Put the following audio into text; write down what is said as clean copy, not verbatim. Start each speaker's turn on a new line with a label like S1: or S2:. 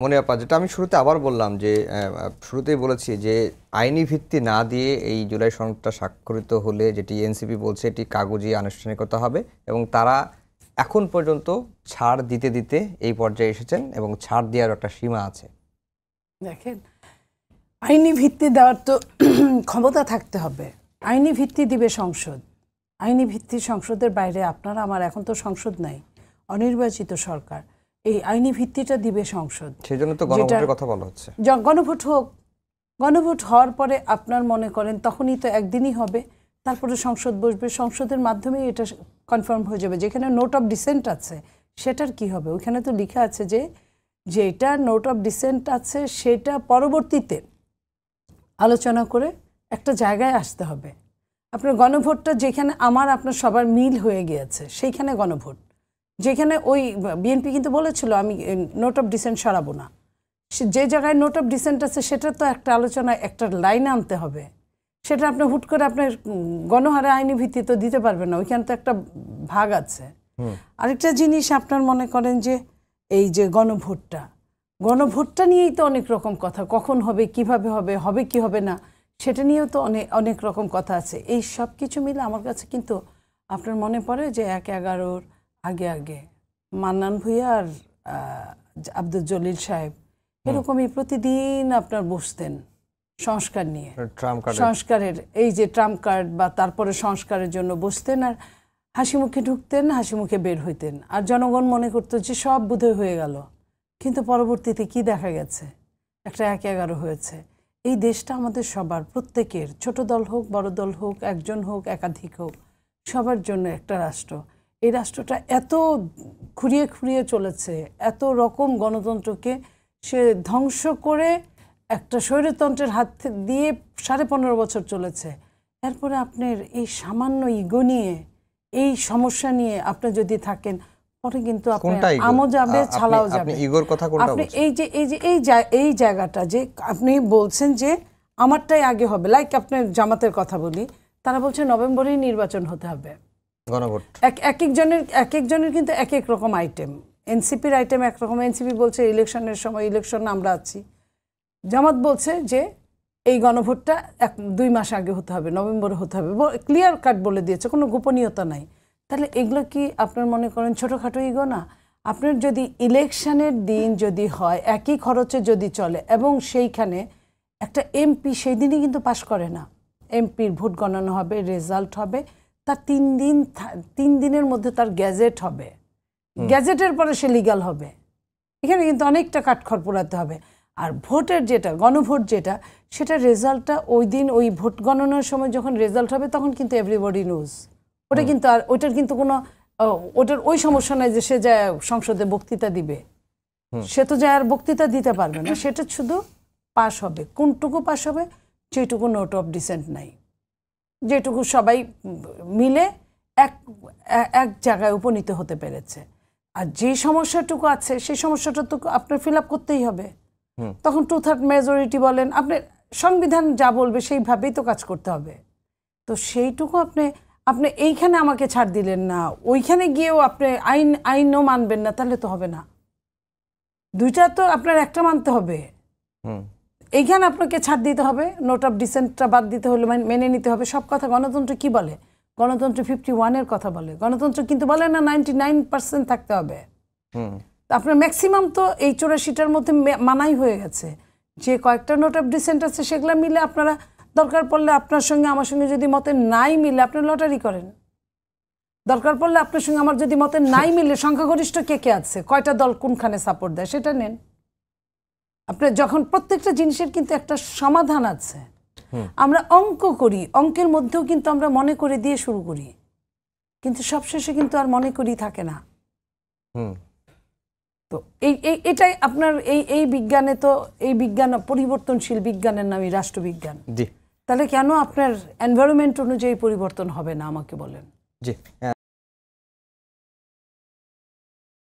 S1: মনে আপা যেটা আমি শুরুতে আবার বললাম যে শুরুতেই বলেছি যে আইনি ভিত্তি না দিয়ে এই জুলাই সনদটা স্বাক্ষরিত হলে যেটি এনসিপি বলছে এটি কাগজে আনুষ্ঠানিকতা হবে এবং তারা এখন পর্যন্ত ছাড় দিতে দিতে এই পর্যায়ে এসেছেন এবং ছাড় দেওয়ার একটা সীমা আছে।
S2: দেখেন, আইনি ভিত্তি দেওয়ার তো ক্ষমতা থাকতে হবে। আইনি ভিত্তি দিবে সংসদ। আইনি ভিত্তি সংসদের বাইরে আপনারা আমার এখন তো সংসদ নাই, অনির্বাচিত সরকার। এই আইনি ভিত্তিটা দিবে সংসদ।
S1: সেজন্য তো গণভোটের কথা বলা হচ্ছে।
S2: গণভোট হোক, গণভোট হওয়ার পরে আপনার মনে করেন তখনই তো একদিনই হবে, তারপরে সংসদ বসবে, সংসদের মাধ্যমে এটা কনফার্ম হয়ে যাবে। যেখানে নোট অফ ডিসেন্ট আছে সেটার কি হবে? ওইখানে তো লেখা আছে যে যেটা নোট অফ ডিসেন্ট আছে সেটা পরবর্তীতে আলোচনা করে একটা জায়গায় আসতে হবে। আপনার গণভোটটা যেখানে আপনার সবার মিল হয়ে গিয়েছে সেইখানে গণভোট। যেখানে ওই বিএনপি কিন্তু বলেছিল আমি নোট অফ ডিসেন্ট সরাবো না, যে জায়গায় নোট অফ ডিসেন্ট আছে সেটা তো একটা আলোচনা, একটা লাইন আনতে হবে। সেটা আপনি হুট করে আপনার গণহারে আইনি ভিত্তি তো দিতে পারবেন না, ওইখানে তো একটা ভাগ আছে। আরেকটা জিনিস আপনার মনে করেন যে এই যে গণভোটটা নিয়েই তো অনেক রকম কথা, কখন হবে, কিভাবে হবে, হবে কি হবে না, সেটা নিয়েও তো অনেক রকম কথা আছে। এই সব কিছু মিলে আমার কাছে কিন্তু আপনার মনে পড়ে যে ১/১১ আগে মান্নান ভূঁইয়া আর আব্দুল জলিল সাহেব এরকমই প্রতিদিন আপনার বসতেন সংস্কার নিয়ে, সংস্কারের এই যে ট্রাম্প কার্ড বা তারপরে সংস্কারের জন্য বসতেন, আর হাসি মুখে ঢুকতেন, হাসি মুখে বের হইতেন, আর জনগণ মনে করতো যে সব বোধহয় হয়ে গেল। কিন্তু পরবর্তীতে কি দেখা গেছে? একটা ১/১১ হয়েছে। এই দেশটা আমাদের সবার, প্রত্যেকের, ছোট দল হোক বড় দল হোক, একজন হোক একাধিক হোক, সবার জন্য একটা রাষ্ট্র। এই রাষ্ট্রটা এত খুঁড়িয়ে চলেছে, এত রকম গণতন্ত্রকে সে ধ্বংস করে একটা স্বৈরতন্ত্রের হাত দিয়ে ১৫.৫ বছর চলেছে। এরপরে আপনার এই সামান্য ইগো নিয়ে, এই সমস্যা নিয়ে আপনি যদি থাকেন, পরে কিন্তু আপনার আমও যাবে, ছালাও যাবে। আপনি এই জায়গাটা যে আপনি বলছেন যে আমারটাই আগে হবে, লাইক আপনার জামাতের কথা বলি, তারা বলছে নভেম্বরেই নির্বাচন হতে হবে।
S1: গণভোট
S2: এক একজনের কিন্তু এক এক রকম আইটেম। এনসিপির আইটেম একরকম, এনসিপি বলছে ইলেকশনের সময়, ইলেকশন আমরা আছি। জামাত বলছে যে এই গণভোটটা ২ মাস আগে হতে হবে, নভেম্বরে হতে হবে, ক্লিয়ার কাট বলে দিয়েছে, কোনো গোপনীয়তা নাই। তাহলে এগুলো কি আপনার মনে করেন ছোটোখাটো ইগো না? আপনার যদি ইলেকশনের দিন যদি হয়, একই খরচে যদি চলে, এবং সেইখানে একটা এমপি সেই দিনই কিন্তু পাশ করে না, এমপির ভোট গণনা হবে, রেজাল্ট হবে, তার ৩ দিনের মধ্যে তার গ্যাজেট হবে, গ্যাজেটের পরে সে লিগাল হবে। এখানে কিন্তু অনেকটা কাঠখড় পোড়াতে হবে। আর ভোটের যেটা গণভোট যেটা, সেটা রেজাল্টটা ওই দিন ওই ভোট গণনার সময় যখন রেজাল্ট হবে তখন কিন্তু এভরিবডি নোজ। ওটা কিন্তু আর ওইটার কিন্তু কোনো ওটার ওই সমস্যা নাই যে সে যায় সংসদে বক্তৃতা দিবে, সে তো যায় আর বক্তৃতা দিতে পারবে না। সেটা শুধু পাস হবে। কোনটুকু পাস হবে? যেটুকু নোট অফ ডিসেন্ট নাই, যেটুকু সবাই মিলে এক জায়গায় উপনীত হতে পেরেছে। আর যে সমস্যাটুকু আছে সেই সমস্যাটা তো আপনার ফিল আপ করতেই হবে। তখন 2/3 মেজরিটি বলেন, আপনার সংবিধান যা বলবে সেইভাবেই তো কাজ করতে হবে। তো সেইটুকু আপনি এইখানে আমাকে ছাড় দিলেন না, ওইখানে গিয়েও আপনি আইনও মানবেন না, তাহলে তো হবে না। দুইটা তো আপনার একটা মানতে হবে। এইখানে আপনাকে ছাড় দিতে হবে, নোট অফ ডিসেন্টটা বাদ দিতে হলে মেনে নিতে হবে। সব কথা গণতন্ত্র কি বলে? গণতন্ত্র 51-এর কথা বলে। গণতন্ত্র কিন্তু বলে না 99% থাকতে হবে। আপনার ম্যাক্সিমাম তো এই 84টার মধ্যে মানাই হয়ে গেছে। যে কয়েকটা নোট অফ ডিসেন্ট আছে সেগুলো মিলে আপনারা দরকার পড়লে আপনার সঙ্গে আমার সঙ্গে যদি মতে নাই মিলে আপনি লটারি করেন। দরকার পড়লে আপনার সঙ্গে আমার যদি মতে নাই মিলে সংখ্যাগরিষ্ঠ কে আছে, কয়টা দল কোনখানে সাপোর্ট দেয় সেটা নেন। আপনার যখন প্রত্যেকটা জিনিসের কিন্তু একটা সমাধান আছে। আমরা অঙ্ক করি, অঙ্কের মধ্যেও কিন্তু আমরা মনে করে দিয়ে শুরু করি, কিন্তু সবশেষে কিন্তু আর মনে করি থাকে না। তো এটাই আপনার এই বিজ্ঞানে, তো এই বিজ্ঞান পরিবর্তনশীল বিজ্ঞানের নামই রাষ্ট্রবিজ্ঞান। তাহলে কেন আপনার এনভায়রনমেন্ট অনুযায়ী পরিবর্তন হবে না আমাকে বলেন?